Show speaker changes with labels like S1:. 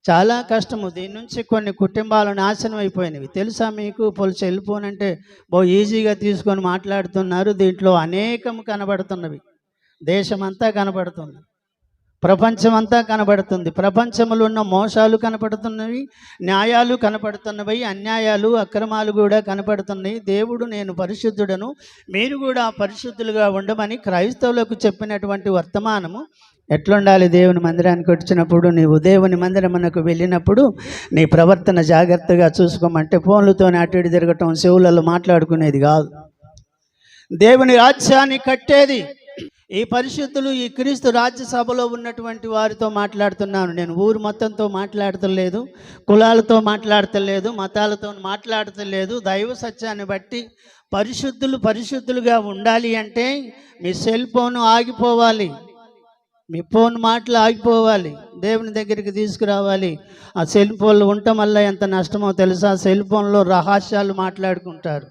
S1: చాలా కష్టము. దీని నుంచి కొన్ని కుటుంబాలు నాశనం అయిపోయినవి. తెలుసా మీకు? సెల్ ఫోన్ అంటే ఈజీగా తీసుకొని మాట్లాడుతున్నారు. దీంట్లో అనేకం కనబడుతున్నవి. దేశమంతా కనబడుతుంది, ప్రపంచమంతా కనబడుతుంది. ప్రపంచంలో ఉన్న మోసాలు కనపడుతున్నవి, న్యాయాలు కనపడుతున్నవి, అన్యాయాలు అక్రమాలు కూడా కనపడుతున్నాయి. దేవుడు నేను పరిశుద్ధుడను, మీరు కూడా పరిశుద్ధులుగా ఉండమని క్రైస్తవులకు చెప్పినటువంటి వర్తమానము ఎట్లుండాలి? దేవుని మందిరానికి వచ్చినప్పుడు, నీవు దేవుని మందిరమునకు వెళ్ళినప్పుడు నీ ప్రవర్తన జాగ్రత్తగా చూసుకోమంటే ఫోన్లతో అటు ఇటు తిరగటం, చెవులలో మాట్లాడుకునేది కాదు. దేవుని రాజ్యాన్ని కట్టేది ఈ పరిశుద్ధులు, ఈ క్రీస్తు రాజ్యసభలో ఉన్నటువంటి వారితో మాట్లాడుతున్నాను నేను. ఊరు మొత్తంతో మాట్లాడతలేదు, కులాలతో మాట్లాడతలేదు, మతాలతో మాట్లాడతలేదు. దైవ సత్యాన్ని బట్టి పరిశుద్ధులుగా ఉండాలి అంటే మీ సెల్ ఫోన్ ఆగిపోవాలి, మీ ఫోన్ మాటలు ఆగిపోవాలి, దేవుని దగ్గరికి తీసుకురావాలి. ఆ సెల్ ఫోన్లు ఉండటం వల్ల ఎంత నష్టమో తెలుసా? సెల్ ఫోన్లో రహస్యాలు మాట్లాడుకుంటారు.